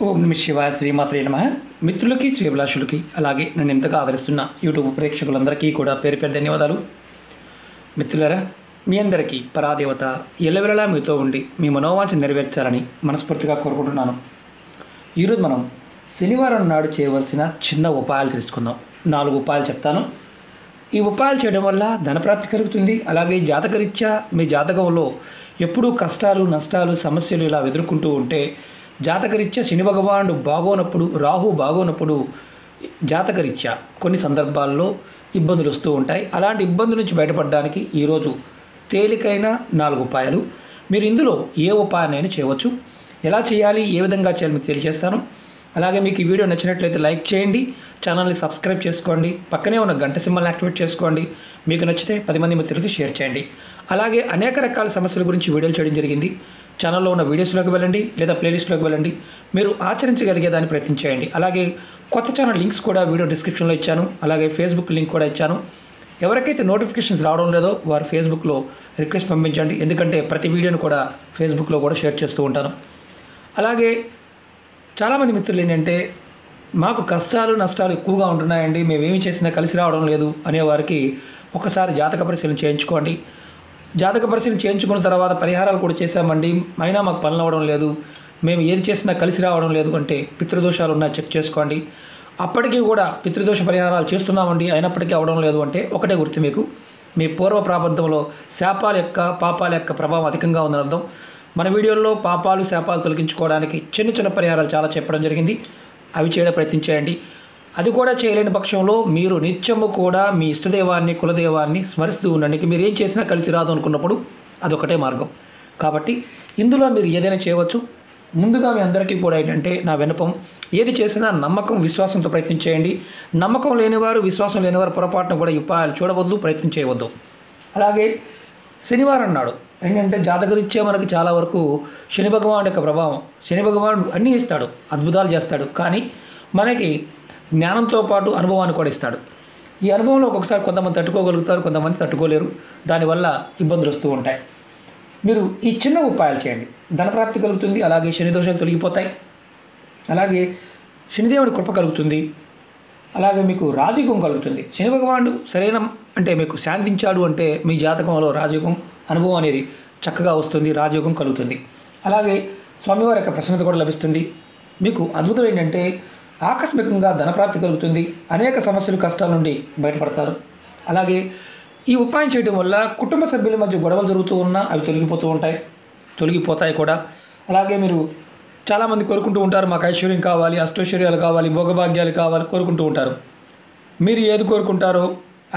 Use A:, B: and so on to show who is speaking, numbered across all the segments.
A: ఓం నమ శివాయ శ్రీమాత్రే నమః. మిత్రులకి శ్రీభిలాషులకి అలాగే నన్ను ఎంతగా ఆదరిస్తున్న యూట్యూబ్ ప్రేక్షకులందరికీ కూడా పేరు పేరు ధన్యవాదాలు. మిత్రులారా, మీ అందరికీ పరాదేవత ఎల్లవెల్లలా మీతో ఉండి మీ మనోవాంఛ నెరవేర్చాలని మనస్ఫూర్తిగా కోరుకుంటున్నాను. ఈరోజు మనం శనివారం నాడు చేయవలసిన చిన్న ఉపాయాలు తెలుసుకుందాం. 4 ఉపాయాలు చెప్తాను. ఈ ఉపాయాలు చేయడం వల్ల ధనప్రాప్తి కలుగుతుంది. అలాగే జాతకరీత్యా మీ జాతకంలో ఎప్పుడూ కష్టాలు నష్టాలు సమస్యలు ఇలా ఎదుర్కొంటూ ఉంటే జాతకరీత్యా శని భగవానుడు బాగోనప్పుడు, రాహు బాగోనప్పుడు జాతకరీత్యా కొన్ని సందర్భాల్లో ఇబ్బందులు వస్తూ ఉంటాయి. అలాంటి ఇబ్బందుల నుంచి బయటపడడానికి ఈరోజు తేలికైన 4 ఉపాయాలు. మీరు ఇందులో ఏ ఉపాయాన్నైనా చేయవచ్చు. ఎలా చేయాలి, ఏ విధంగా చేయాలి మీకు తెలియజేస్తాను. అలాగే మీకు ఈ వీడియో నచ్చినట్లయితే లైక్ చేయండి, ఛానల్ని సబ్స్క్రైబ్ చేసుకోండి, పక్కనే ఉన్న గంట సింబల్ని యాక్టివేట్ చేసుకోండి. మీకు నచ్చితే 10 మంది మిత్రులకి షేర్ చేయండి. అలాగే అనేక రకాల సమస్యల గురించి వీడియోలు చేయడం జరిగింది. ఛానల్లో ఉన్న వీడియోస్లోకి వెళ్ళండి లేదా ప్లేలిస్ట్లోకి వెళ్ళండి. మీరు ఆచరించగలిగే దాన్ని ప్రయత్నం చేయండి. అలాగే కొత్త ఛానల్ లింక్స్ కూడా వీడియో డిస్క్రిప్షన్లో ఇచ్చాను. అలాగే ఫేస్బుక్ లింక్ కూడా ఇచ్చాను. ఎవరికైతే నోటిఫికేషన్స్ రావడం లేదో వారు ఫేస్బుక్లో రిక్వెస్ట్ పంపించండి. ఎందుకంటే ప్రతి వీడియోను కూడా ఫేస్బుక్లో కూడా షేర్ చేస్తూ ఉంటాను. అలాగే చాలామంది మిత్రులు ఏంటంటే, మాకు కష్టాలు నష్టాలు ఎక్కువగా ఉంటున్నాయండి, మేమేమి చేసినా కలిసి రావడం లేదు అనేవారికి ఒకసారి జాతక పరిశీలన చేయించుకోండి. జాతక పరిశీలన చేయించుకున్న తర్వాత పరిహారాలు కూడా చేశామండి, అయినా మాకు పనులు అవ్వడం లేదు, మేము ఏది చేసినా కలిసి రావడం లేదు అంటే పితృదోషాలు ఉన్నాయి, చెక్ చేసుకోండి. అప్పటికీ కూడా పితృదోష పరిహారాలు చేస్తున్నామండి అయినప్పటికీ అవ్వడం లేదు అంటే ఒకటే గుర్తు, మీకు మీ పూర్వ ప్రాబద్ధంలో శాపాల యొక్క పాపాల యొక్క ప్రభావం అధికంగా ఉందని అర్థం. మన వీడియోల్లో పాపాలు శాపాలు తొలగించుకోవడానికి చిన్న చిన్న పరిహారాలు చాలా చెప్పడం జరిగింది. అవి చేయడం ప్రయత్నించేయండి. అది కూడా చేయలేని పక్షంలో మీరు నిత్యము కూడా మీ ఇష్టదైవాన్ని కులదైవాన్ని స్మరిస్తూ ఉండండి. మీరు ఏం చేసినా కలిసి రాదు అనుకున్నప్పుడు అదొకటే మార్గం. కాబట్టి ఇందులో మీరు ఏదైనా చేయవచ్చు. ముందుగా మీ అందరికీ కూడా ఏంటంటే నా విన్నపం, ఏది చేసినా నమ్మకం విశ్వాసంతో ప్రయత్నం చేయండి. నమ్మకం లేనివారు విశ్వాసం లేనివారు పొరపాటున కూడా ఉపాయాలు చూడవద్దు, ప్రయత్నం చేయవద్దు. అలాగే శనివారం నాడు ఏంటంటే జాతకరీత్యా మనకి చాలా వరకు శని భగవానుడి యొక్క ప్రభావం, శని భగవానుడు అన్నీ ఇస్తాడు, అద్భుతాలు చేస్తాడు, కానీ మనకి జ్ఞానంతో పాటు అనుభవాన్ని కూడా ఇస్తాడు. ఈ అనుభవంలో ఒక్కొక్కసారి కొంతమంది తట్టుకోగలుగుతారు, కొంతమంది తట్టుకోలేరు. దానివల్ల ఇబ్బందులు వస్తూ ఉంటాయి. మీరు ఈ చిన్న ఉపాయాలు చేయండి, ధనప్రాప్తి కలుగుతుంది. అలాగే శని దోషాలు తొలగిపోతాయి. అలాగే శనిదేవుడి కృప కలుగుతుంది. అలాగే మీకు రాజయోగం కలుగుతుంది. శని భగవానుడు సరైన అంటే మీకు శాంతించాడు అంటే మీ జాతకంలో రాజయోగం అనుభవం అనేది చక్కగా వస్తుంది, రాజయోగం కలుగుతుంది. అలాగే స్వామివారి యొక్క ప్రసన్నత కూడా లభిస్తుంది. మీకు అద్భుతం ఏంటంటే ఆకస్మికంగా ధనప్రాప్తి కలుగుతుంది. అనేక సమస్యలు కష్టాల నుండి బయటపడతారు. అలాగే ఈ ఉపాయం చేయడం వల్ల కుటుంబ సభ్యుల మధ్య గొడవలు జరుగుతూ ఉన్నా అవి తొలగిపోతాయి కూడా. అలాగే మీరు చాలామంది కోరుకుంటూ ఉంటారు, మాకు ఐశ్వర్యం కావాలి, అష్టైశ్వర్యాలు కావాలి, భోగభాగ్యాలు కావాలి కోరుకుంటూ ఉంటారు. మీరు ఏది కోరుకుంటారో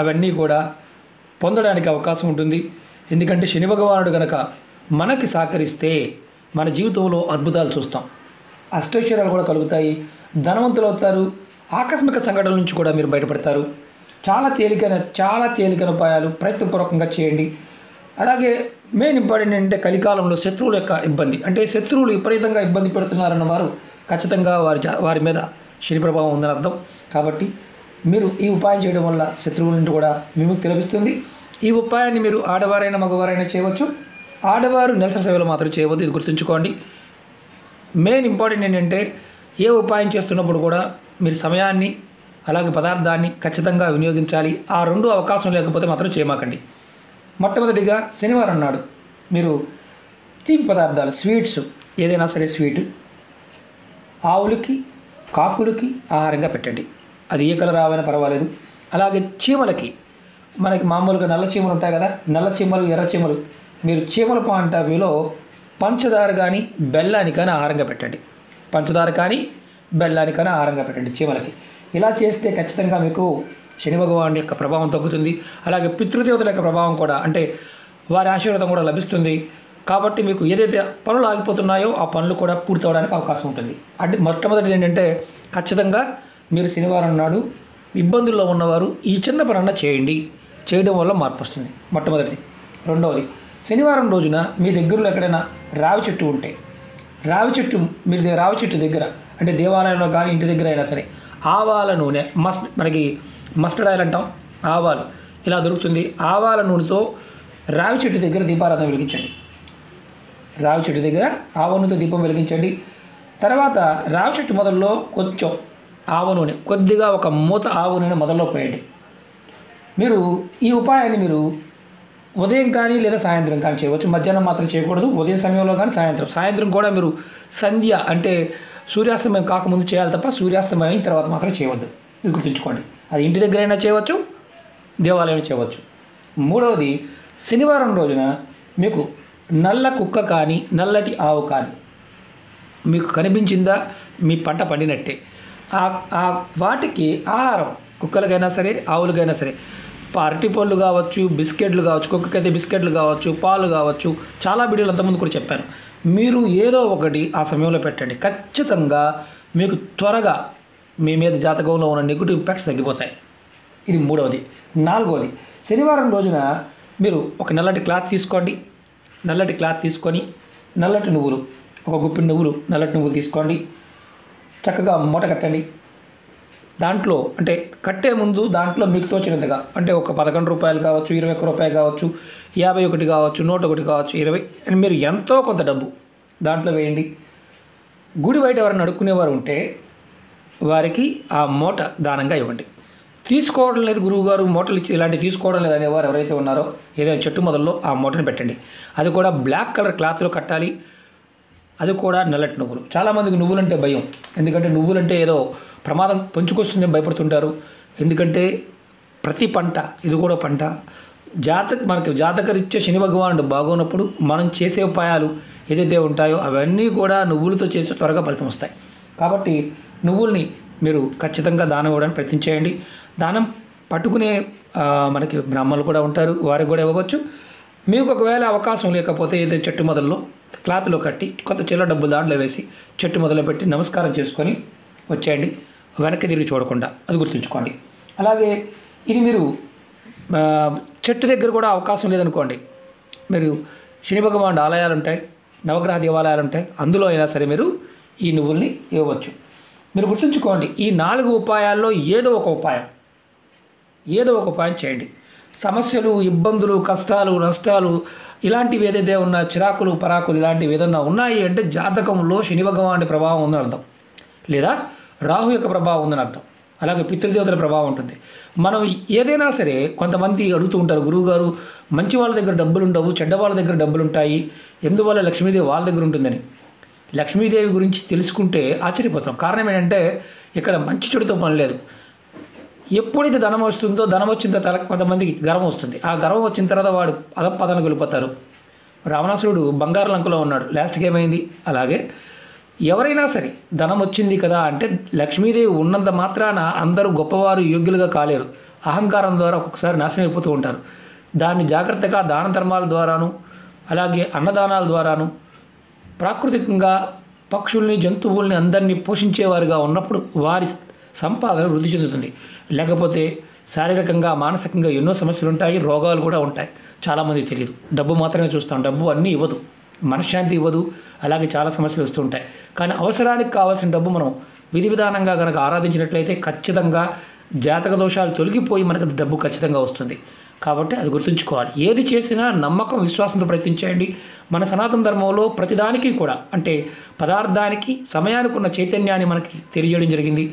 A: అవన్నీ కూడా పొందడానికి అవకాశం ఉంటుంది. ఎందుకంటే శని భగవానుడు కనుక మనకి సహకరిస్తే మన జీవితంలో అద్భుతాలు చూస్తాం, అష్టైశ్వర్యాలు కూడా కలుగుతాయి, ధనవంతులు అవుతారు, ఆకస్మిక సంఘటనల నుంచి కూడా మీరు బయటపడతారు. చాలా తేలికైన ఉపాయాలు ప్రయత్నపూర్వకంగా చేయండి. అలాగే మెయిన్ ఇంపార్టెంట్ ఏంటంటే కలికాలంలో శత్రువుల యొక్క ఇబ్బంది, అంటే శత్రువులు విపరీతంగా ఇబ్బంది పెడుతున్నారన్న వారు ఖచ్చితంగా వారి మీద శని ప్రభావం ఉందని అర్థం. కాబట్టి మీరు ఈ ఉపాయం చేయడం వల్ల శత్రువుల నుండి కూడా విముక్తి లభిస్తుంది. ఈ ఉపాయాన్ని మీరు ఆడవారైనా మగవారైనా చేయవచ్చు. ఆడవారు నెలసరి సేవలు మాత్రం చేయవద్దు, ఇది గుర్తుంచుకోండి. మెయిన్ ఇంపార్టెంట్ ఏంటంటే ఏ ఉపాయం చేస్తున్నప్పుడు కూడా మీరు సమయాన్ని అలాగే పదార్థాన్ని ఖచ్చితంగా వినియోగించాలి. ఆ 2 అవకాశం లేకపోతే మాత్రం చేయమాకండి. మొట్టమొదటిగా శనివారం నాడు మీరు తీపి పదార్థాలు, స్వీట్స్ ఏదైనా సరే స్వీట్ ఆవులకి కాకులకి ఆహారంగా పెట్టండి. అది ఏ కలర్ రావైనా పర్వాలేదు. అలాగే చీమలకి, మనకి మామూలుగా నల్ల చీమలు ఉంటాయి కదా, నల్ల చీమలు ఎర్ర చీమలు, మీరు చీమల పాయింట్ ఆఫ్ వ్యూలో పంచదార కానీ బెల్లాన్ని కానీ ఆహారంగా పెట్టండి. పంచదార కానీ బెల్లాన్ని కానీ ఆహారంగా పెట్టండి చీమలకి. ఇలా చేస్తే ఖచ్చితంగా మీకు శని భగవానుడి యొక్క ప్రభావం తగ్గుతుంది. అలాగే పితృదేవతల యొక్క ప్రభావం కూడా, అంటే వారి ఆశీర్వాదం కూడా లభిస్తుంది. కాబట్టి మీకు ఏదైతే పనులు ఆగిపోతున్నాయో ఆ పనులు కూడా పూర్తవడానికి అవకాశం ఉంటుంది. అంటే మొట్టమొదటిది ఏంటంటే ఖచ్చితంగా మీరు శనివారం నాడు ఇబ్బందుల్లో ఉన్నవారు ఈ చిన్న పనన్నా చేయండి. చేయడం వల్ల మార్పు వస్తుంది, మొట్టమొదటిది. రెండవది, శనివారం రోజున మీ దగ్గరలో ఎక్కడైనా రావి చెట్టు ఉంటే రావి చెట్టు దగ్గర, అంటే దేవాలయంలో కానీ ఇంటి దగ్గర అయినా సరే, ఆవాల నూనె, మనకి మస్టర్డ్ ఆయిల్ అంటాం, ఆవాలు ఇలా దొరుకుతుంది. ఆవాల నూనెతో రావి చెట్టు దగ్గర దీపారాధన వెలిగించండి. రావి చెట్టు దగ్గర ఆవ నూనెతో దీపం వెలిగించండి. తర్వాత రావి చెట్టు మొదల్లో కొంచెం ఆవ నూనె, కొద్దిగా ఒక మూత ఆవు నూనె మొదల్లో పోయండి. మీరు ఈ ఉపాయాన్ని మీరు ఉదయం కానీ లేదా సాయంత్రం కానీ చేయవచ్చు. మధ్యాహ్నం మాత్రం చేయకూడదు. ఉదయం సమయంలో కానీ సాయంత్రం కూడా మీరు సంధ్య అంటే సూర్యాస్తమయం కాకముందు చేయాలి తప్ప సూర్యాస్తమయం అయిన తర్వాత మాత్రం చేయవద్దు. ఇది గుర్తుంచుకోండి. అది ఇంటి దగ్గరైనా చేయవచ్చు, దేవాలయంలో చేయవచ్చు. మూడవది, శనివారం రోజున మీకు నల్ల కుక్క కానీ నల్లటి ఆవు కానీ మీకు కనిపించిందా మీ పంట పండినట్టే. వాటికి ఆహారం, కుక్కలకైనా సరే ఆవులకైనా సరే, అరటిపళ్ళు కావచ్చు, బిస్కెట్లు కావచ్చు, కుక్కకైతే బిస్కెట్లు కావచ్చు, పాలు కావచ్చు, చాలా వీడియోలు అంతకుముందు కూడా చెప్పాను. మీరు ఏదో ఒకటి ఆ సమయంలో పెట్టండి. ఖచ్చితంగా మీకు త్వరగా మీ మీద జాతకంలో ఉన్న నెగిటివ్ ఇంపాక్ట్స్ తగ్గిపోతాయి. ఇది మూడవది. నాలుగవది, శనివారం రోజున మీరు ఒక నల్లటి క్లాత్ తీసుకోండి. నల్లటి క్లాత్ తీసుకొని నల్లటి నువ్వులు, ఒక గుప్పిడి నువ్వులు, నల్లటి నువ్వులు తీసుకోండి. చక్కగా మూట కట్టండి. దాంట్లో అంటే కట్టే ముందు దాంట్లో మీకు తోచినంతగా, అంటే ఒక 11 రూపాయలు కావచ్చు, 21 రూపాయలు కావచ్చు, 51 కావచ్చు, 101 కావచ్చు, 20, మీరు ఎంతో కొంత డబ్బు దాంట్లో వేయండి. గుడి బయట ఎవరైనా అడుక్కునేవారు ఉంటే వారికి ఆ మూట దానంగా ఇవ్వండి. తీసుకోవడం లేదు గురువుగారు, మూటలు ఇచ్చి ఇలాంటివి తీసుకోవడం లేదు అనేవారు ఎవరైతే ఉన్నారో ఏదైనా చెట్టు మొదల్లో ఆ మూటను పెట్టండి. అది కూడా బ్లాక్ కలర్ క్లాత్లో కట్టాలి. అది కూడా నల్లటి నువ్వులు. చాలామందికి నువ్వులంటే భయం, ఎందుకంటే నువ్వులంటే ఏదో ప్రమాదం పొంచుకొస్తుందని భయపడుతుంటారు. ఎందుకంటే ప్రతి పంట, ఇది కూడా పంట, మనకి జాతకరీత్యా శని భగవానుడు బాగున్నప్పుడు మనం చేసే ఉపాయాలు ఏదైతే ఉంటాయో అవన్నీ కూడా నువ్వులతో చేసి త్వరగా ఫలితం వస్తాయి. కాబట్టి నువ్వుల్ని మీరు ఖచ్చితంగా దానం ఇవ్వడానికి ప్రయత్నం చేయండి. దానం పట్టుకునే మనకి బ్రాహ్మణులు కూడా ఉంటారు, వారికి కూడా ఇవ్వవచ్చు. మీకు ఒకవేళ అవకాశం లేకపోతే ఏదైతే చెట్టు మొదల్లో క్లాత్లో కట్టి కొంత చిల్లర డబ్బులు దాంట్లో వేసి చెట్టు మొదలు పెట్టి నమస్కారం చేసుకొని వచ్చేయండి, వెనక్కి తిరిగి చూడకుండా. అది గుర్తుంచుకోండి. అలాగే ఇది మీరు చెట్టు దగ్గర కూడా అవకాశం లేదనుకోండి, మీరు శని భగవానుడు ఆలయాలు ఉంటాయి, నవగ్రహ దేవాలయాలు ఉంటాయి, అందులో అయినా సరే మీరు ఈ నువ్వుల్ని ఇవ్వవచ్చు. మీరు గుర్తుంచుకోండి, ఈ 4 ఉపాయాల్లో ఏదో ఒక ఉపాయం చేయండి. సమస్యలు, ఇబ్బందులు, కష్టాలు, నష్టాలు ఇలాంటివి ఏదైతే ఉన్న చిరాకులు, పరాకులు ఇలాంటివి ఏదన్నా ఉన్నాయి అంటే జాతకంలో శని భగవానుడి ప్రభావం ఉందని అర్థం, లేదా రాహు యొక్క ప్రభావం ఉందని అర్థం. అలాగే పితృదేవతల ప్రభావం ఉంటుంది. మనం ఏదైనా సరే కొంతమంది అడుగుతూ ఉంటారు, గురువుగారు మంచి వాళ్ళ దగ్గర డబ్బులు ఉండవు, చెడ్డ వాళ్ళ దగ్గర డబ్బులు ఉంటాయి, ఎందువల్ల లక్ష్మీదేవి వాళ్ళ దగ్గర ఉంటుందని. లక్ష్మీదేవి గురించి తెలుసుకుంటే ఆశ్చర్యపోతాం. కారణం ఏంటంటే ఇక్కడ మంచి చెడుతో పని లేదు. ఎప్పుడైతే ధనం వస్తుందో, ధనం వచ్చిన తర్వాత కొంతమందికి గర్వం వస్తుంది. ఆ గర్వం వచ్చిన తర్వాత వాడు అధపతనకు వెళ్ళిపోతారు. రావణాసురుడు బంగారు లంకలో ఉన్నాడు, లాస్ట్కి ఏమైంది? అలాగే ఎవరైనా సరే ధనం వచ్చింది కదా అంటే లక్ష్మీదేవి ఉన్నంత మాత్రాన అందరూ గొప్పవారు, యోగ్యులుగా కాలేరు. అహంకారం ద్వారా ఒక్కొక్కసారి నాశనం అయిపోతూ ఉంటారు. దాన్ని జాగ్రత్తగా దాన ధర్మాల ద్వారాను, అలాగే అన్నదానాల ద్వారాను, ప్రాకృతికంగా పక్షుల్ని, జంతువుల్ని అందరినీ పోషించేవారుగా ఉన్నప్పుడు వారి సంపాదన వృద్ధి చెందుతుంది. లేకపోతే శారీరకంగా, మానసికంగా ఎన్నో సమస్యలు ఉంటాయి, రోగాలు కూడా ఉంటాయి. చాలామందికి తెలియదు. డబ్బు మాత్రమే చూస్తాం, డబ్బు అన్నీ ఇవ్వదు, మనశ్శాంతి ఇవ్వదు, అలాగే చాలా సమస్యలు వస్తుంటాయి. కానీ అవసరానికి కావాల్సిన డబ్బు మనం విధి విధానంగా కనుక ఆరాధించినట్లయితే ఖచ్చితంగా జాతక దోషాలు తొలగిపోయి మనకు డబ్బు ఖచ్చితంగా వస్తుంది. కాబట్టి అది గుర్తుంచుకోవాలి. ఏది చేసినా నమ్మకం, విశ్వాసంతో ప్రయత్నించండి. మన సనాతన ధర్మంలో ప్రతిదానికి కూడా, అంటే పదార్థానికి, సమయానికి ఉన్న చైతన్యాన్ని మనకి తెలియజేయడం జరిగింది.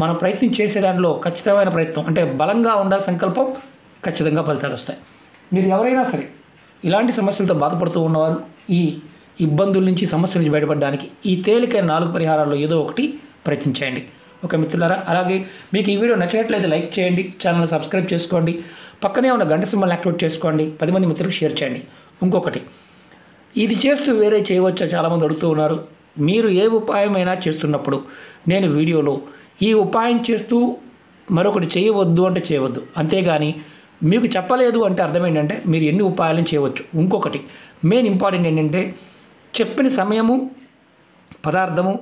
A: మనం ప్రయత్నం చేసే దానిలో ఖచ్చితమైన ప్రయత్నం, అంటే బలంగా ఉండాలి సంకల్పం, ఖచ్చితంగా ఫలితాలు వస్తాయి. మీరు ఎవరైనా సరే ఇలాంటి సమస్యలతో బాధపడుతూ ఉన్నవారు ఈ ఇబ్బందుల నుంచి, సమస్యల నుంచి బయటపడడానికి ఈ తేలికైన 4 పరిహారాల్లో ఏదో ఒకటి ప్రయత్నించండి. ఓకే మిత్రులారా, అలాగే మీకు ఈ వీడియో నచ్చినట్లయితే లైక్ చేయండి, ఛానల్ సబ్స్క్రైబ్ చేసుకోండి, పక్కనే ఉన్న గంట సింబల్ని యాక్టివేట్ చేసుకోండి, 10 మంది మిత్రులకు షేర్ చేయండి. ఇంకొకటి, ఇది చేస్తూ వేరే చేయవచ్చా చాలామంది అడుగుతూ ఉన్నారు. మీరు ఏ ఉపాయమైనా చేస్తున్నప్పుడు నేను వీడియోలో ఈ ఉపాయం చేస్తూ మరొకటి చేయవద్దు అంటే చేయవద్దు, అంతేగాని మీకు చెప్పలేదు అంటే అర్థం ఏంటంటే మీరు ఎన్ని ఉపాయాలను చేయవచ్చు. ఇంకొకటి మెయిన్ ఇంపార్టెంట్ ఏంటంటే చెప్పిన సమయము, పదార్థము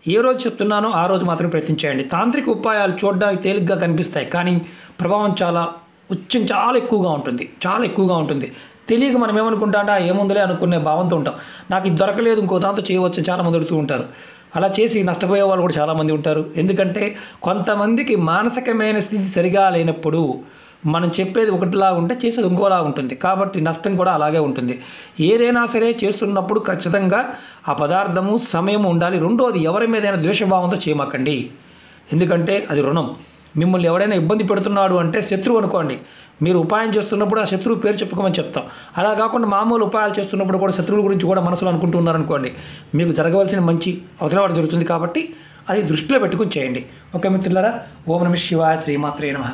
A: ఏ రోజు చెప్తున్నానో ఆ రోజు మాత్రమే ప్రయత్నించేయండి. తాంత్రిక ఉపాయాలు చూడడానికి తేలిగ్గా కనిపిస్తాయి, కానీ ప్రభావం చాలా ఎక్కువగా ఉంటుంది. తెలియక మనం ఏమనుకుంటా అంటే ఏముందిలే అనుకునే భావంతో ఉంటాం. నాకు ఇది దొరకలేదు, ఇంకో దాంతో చేయవచ్చు చాలామంది అడుగుతూ ఉంటారు. అలా చేసి నష్టపోయే వాళ్ళు కూడా చాలామంది ఉంటారు. ఎందుకంటే కొంతమందికి మానసికమైన స్థితి సరిగా లేనప్పుడు మనం చెప్పేది ఒకటిలా ఉంటే చేసేది ఇంకోలా ఉంటుంది. కాబట్టి నష్టం కూడా అలాగే ఉంటుంది. ఏదైనా సరే చేస్తున్నప్పుడు ఖచ్చితంగా ఆ పదార్థము సమయం ఉండాలి. రెండోది, ఎవరి మీదైనా ద్వేషభావంతో చేయమాకండి. ఎందుకంటే అది రుణం. మిమ్మల్ని ఎవడైనా ఇబ్బంది పెడుతున్నాడు అంటే శత్రువు అనుకోండి. మీరు ఉపాయం చేస్తున్నప్పుడు ఆ శత్రువు పేరు చెప్పుకోమని చెప్తాం. అలా కాకుండా మామూలు ఉపాయాలు చేస్తున్నప్పుడు కూడా శత్రువుల గురించి కూడా మనసులో అనుకుంటున్నారనుకోండి, మీకు జరగవలసిన మంచి అవతలవాడు జరుగుతుంది. కాబట్టి అది దృష్టిలో పెట్టుకుని చేయండి. ఓకే మిత్రులారా, ఓం నమః శివాయ, శ్రీమాత్రే నమః.